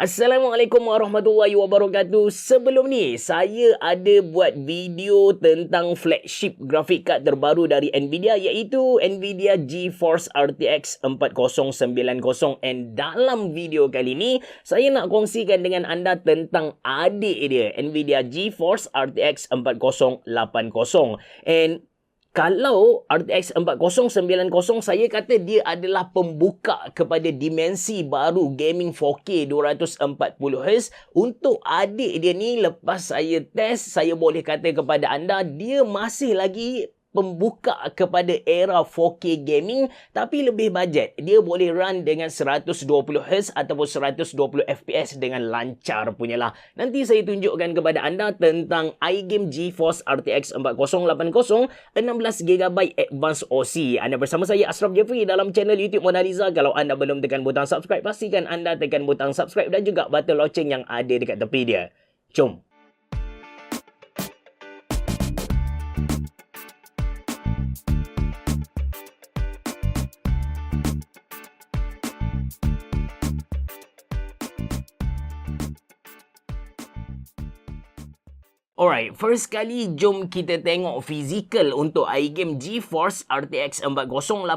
Assalamualaikum warahmatullahi wabarakatuh. Sebelum ni, saya ada buat video tentang flagship graphic card terbaru dari Nvidia, iaitu Nvidia GeForce RTX 4090. And dalam video kali ni, saya nak kongsikan dengan anda tentang adik dia, Nvidia GeForce RTX 4080. And kalau RTX 4090, saya kata dia adalah pembuka kepada dimensi baru gaming 4K 240Hz. Untuk adik dia ni, lepas saya test, saya boleh kata kepada anda, dia masih lagi pembuka kepada era 4K gaming, tapi lebih bajet. Dia boleh run dengan 120Hz ataupun 120fps dengan lancar punyalah. Nanti saya tunjukkan kepada anda tentang iGame GeForce RTX 4080 16GB Advanced OC. Anda bersama saya Ashraf Jeffrey dalam channel YouTube Mona Lisa. Kalau anda belum tekan butang subscribe, pastikan anda tekan butang subscribe dan juga button loceng yang ada dekat tepi dia. Jom. Alright, first kali jom kita tengok fizikal untuk iGame GeForce RTX 4080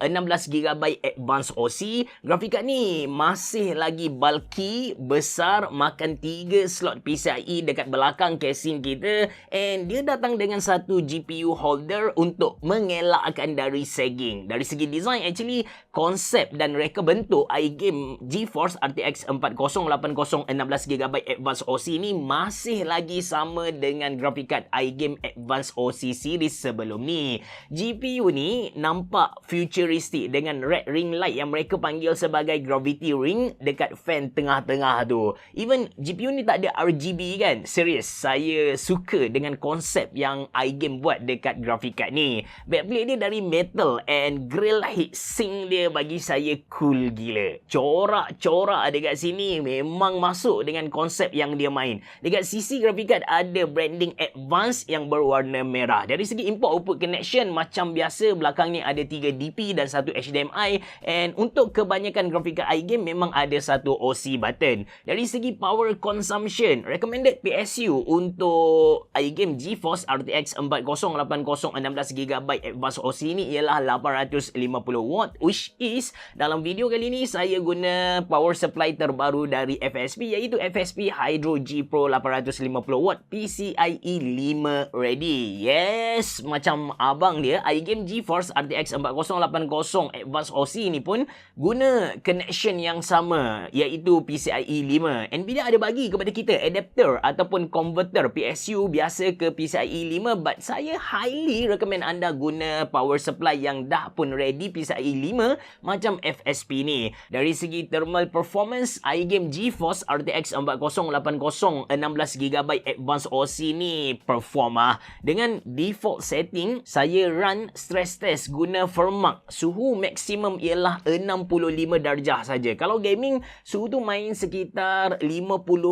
16GB Advanced OC. Grafik card ni masih lagi bulky, besar, makan 3 slot PCIe dekat belakang casing kita, and dia datang dengan satu GPU holder untuk mengelakkan dari sagging. Dari segi design, actually konsep dan reka bentuk iGame GeForce RTX 4080 16GB Advanced OC ni masih lagi sama dengan graphic card iGame Advanced OC series sebelum ni. GPU ni nampak futuristic dengan red ring light yang mereka panggil sebagai gravity ring dekat fan tengah-tengah tu. Even GPU ni tak ada RGB kan? Serius, saya suka dengan konsep yang iGame buat dekat graphic card ni. Backplate dia dari metal and grill heatsink dia bagi saya cool gila. Corak-corak dekat sini memang masuk dengan konsep yang dia main. Dekat sisi graphic card ada branding advance yang berwarna merah. Dari segi import output connection macam biasa, belakang ni ada 3 DP dan 1 HDMI, and untuk kebanyakan graphic card iGame memang ada satu OC button. Dari segi power consumption, recommended PSU untuk iGame GeForce RTX 4080 16GB Advanced OC ni ialah 850W, which is dalam video kali ni saya guna power supply terbaru dari FSP, iaitu FSP Hydro G Pro 850W PCIe 5 ready. Yes, macam abang dia, iGame GeForce RTX 4080 Advanced OC ni pun guna connection yang sama, iaitu PCIe 5. Nvidia ada bagi kepada kita adapter ataupun converter PSU biasa ke PCIe 5, but saya highly recommend anda guna power supply yang dah pun ready PCIe 5 macam FSP ni. Dari segi thermal performance, iGame GeForce RTX 4080 16GB Advanced OC ni perform dengan default setting. Saya run stress test guna Firmark, suhu maksimum ialah 65 darjah saja. Kalau gaming, suhu tu main sekitar 50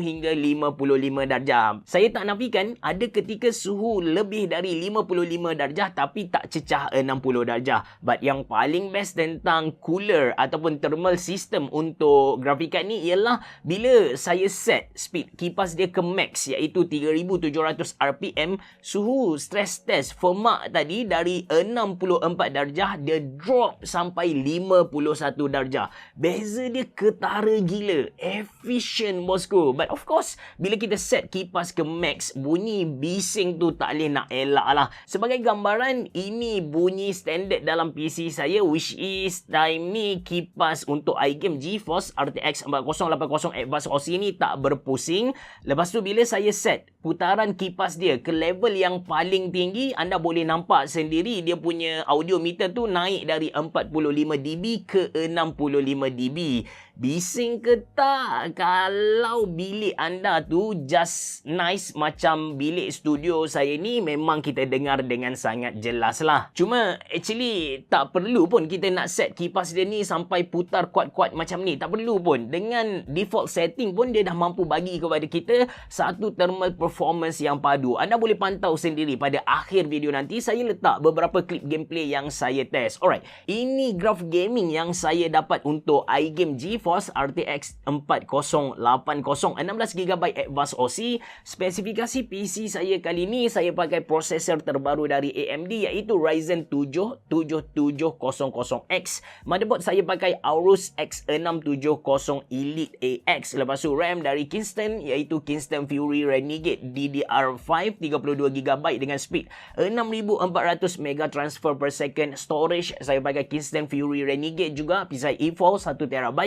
hingga 55 darjah. Saya tak nafikan ada ketika suhu lebih dari 55 darjah tapi tak cecah 60 darjah. But yang paling best tentang cooler ataupun thermal system untuk graphic card ni ialah bila saya set speed kipas dia ke max, iaitu 3700 RPM, suhu stress test Firmark tadi dari 64 darjah dia drop sampai 51 darjah. Beza dia ketara gila, efficient bosku. But of course, bila kita set kipas ke max, bunyi bising tu tak boleh nak elak lah. Sebagai gambaran, ini bunyi standard dalam PC saya, which is time ni kipas untuk iGame GeForce RTX 4080 Advanced OC ni tak berpusing. Lepas tu bila saya set putaran kipas dia ke level yang paling tinggi, anda boleh nampak sendiri dia punya audio meter tu naik dari 45dB ke 65dB. Bising ke tak? Kalau bilik anda tu just nice macam bilik studio saya ni, memang kita dengar dengan sangat jelas lah. Cuma actually tak perlu pun kita nak set kipas dia ni sampai putar kuat-kuat macam ni. Tak perlu pun. Dengan default setting pun dia dah mampu bagi kepada kita satu thermal performance performance yang padu. Anda boleh pantau sendiri pada akhir video nanti. Saya letak beberapa klip gameplay yang saya test. Alright, ini graf gaming yang saya dapat untuk iGame GeForce RTX 4080 16GB Advanced OC. Spesifikasi PC saya kali ni, saya pakai prosesor terbaru dari AMD iaitu Ryzen 7 7700X. Motherboard saya pakai Aorus X670 Elite AX. Lepas tu RAM dari Kingston iaitu Kingston Fury Renegade DDR5 32GB dengan speed 6400 mega transfer per second. Storage saya pakai Kingston Fury Renegade juga, PCIe 4 1TB.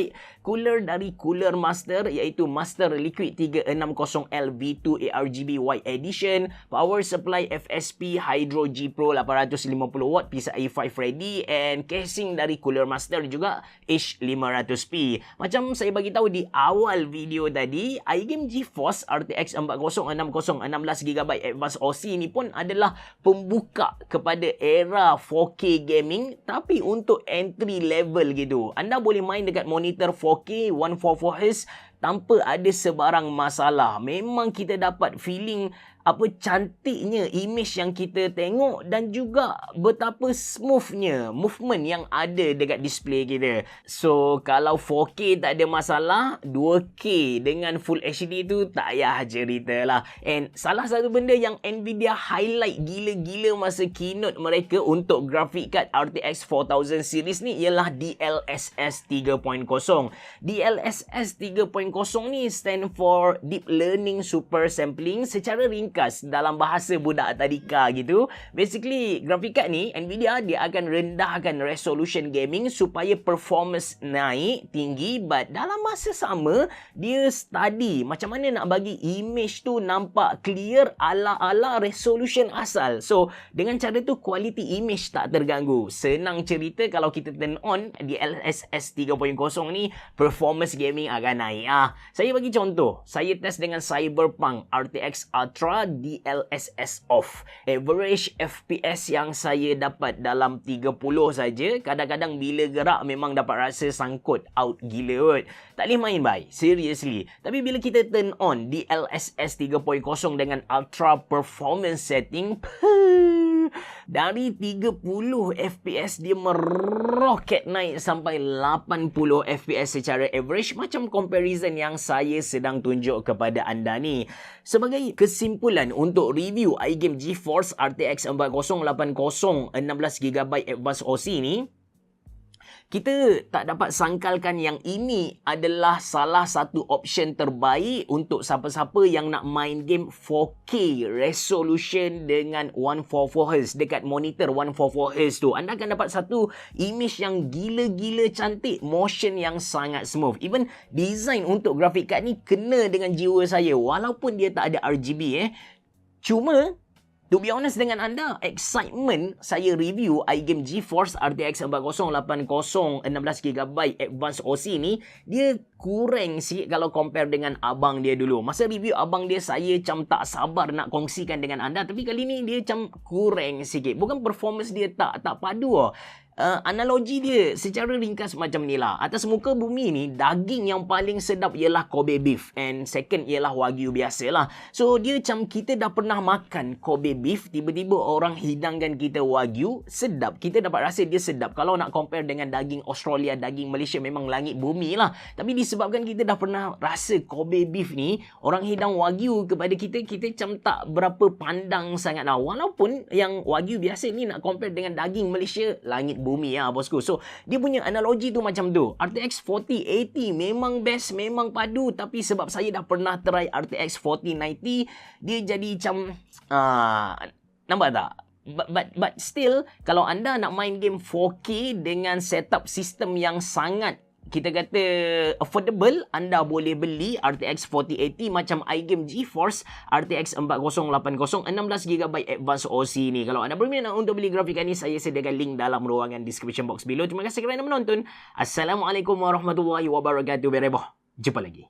Cooler dari Cooler Master iaitu Master Liquid 360L V2 ARGB White Edition. Power supply FSP Hydro G Pro 850W PCIe 5 ready, and casing dari Cooler Master juga H500P. Macam saya bagi tahu di awal video tadi, iGame GeForce RTX 4060 16GB Advanced OC ni pun adalah pembuka kepada era 4K gaming, tapi untuk entry level gitu. Anda boleh main dekat monitor 4K 144Hz tanpa ada sebarang masalah. Memang kita dapat feeling apa cantiknya image yang kita tengok dan juga betapa smoothnya movement yang ada dekat display kita. So, kalau 4K tak ada masalah, 2K dengan Full HD tu tak payah cerita lah. And salah satu benda yang Nvidia highlight gila-gila masa keynote mereka untuk graphic card RTX 4000 series ni ialah DLSS 3.0. DLSS 3.0 ni stand for Deep Learning Super Sampling. Secara ringkas dalam bahasa budak tadika gitu, basically graphic card ni Nvidia dia akan rendahkan resolution gaming supaya performance naik tinggi, but dalam masa sama dia study macam mana nak bagi image tu nampak clear ala-ala resolution asal. So dengan cara tu quality image tak terganggu. Senang cerita, kalau kita turn on di DLSS 3.0 ni, performance gaming akan naik. Saya bagi contoh, saya test dengan Cyberpunk RTX Ultra DLSS off. Average FPS yang saya dapat dalam 30 saja. Kadang-kadang bila gerak memang dapat rasa sangkut out gila kot. Tak boleh main bye, seriously. Tapi bila kita turn on DLSS 3.0 dengan Ultra Performance setting, dari 30 FPS dia meroket naik sampai 80 FPS secara average, macam comparison yang saya sedang tunjuk kepada anda ni. Sebagai kesimpulan untuk review iGame GeForce RTX 4080 16GB Advanced OC ni, kita tak dapat sangkalkan yang ini adalah salah satu option terbaik untuk siapa-siapa yang nak main game 4K resolution dengan 144Hz. Dekat monitor 144Hz tu, anda akan dapat satu image yang gila-gila cantik, motion yang sangat smooth. Even design untuk graphic card ni kena dengan jiwa saya, walaupun dia tak ada RGB. Cuma to be honest dengan anda, excitement saya review iGame GeForce RTX 4080 16GB Advanced OC ni, dia kurang sikit kalau compare dengan abang dia dulu. Masa review abang dia, saya macam tak sabar nak kongsikan dengan anda, tapi kali ni dia macam kurang sikit. Bukan performance dia tak padu. Analogi dia secara ringkas macam ni lah. Atas muka bumi ni, daging yang paling sedap ialah Kobe beef, and second ialah Wagyu biasa lah. So dia macam kita dah pernah makan Kobe beef, tiba-tiba orang hidangkan kita Wagyu, sedap. Kita dapat rasa dia sedap. Kalau nak compare dengan daging Australia, daging Malaysia, memang langit bumi lah. Tapi disebabkan kita dah pernah rasa Kobe beef ni, orang hidang Wagyu kepada kita macam tak berapa pandang sangat lah. Walaupun yang Wagyu biasa ni nak compare dengan daging Malaysia, langit bumi lah bosku. So dia punya analogi tu macam tu. RTX 4080 memang best, memang padu, tapi sebab saya dah pernah try RTX 4090, dia jadi macam nampak tak? But still, kalau anda nak main game 4K dengan setup sistem yang sangat, kita kata, affordable, anda boleh beli RTX 4080 macam iGame GeForce RTX 4080 16GB Advanced OC ni. Kalau anda berminat untuk beli grafik ni, saya sediakan link dalam ruangan description box below. Terima kasih kerana menonton. Assalamualaikum warahmatullahi wabarakatuh. Jumpa lagi.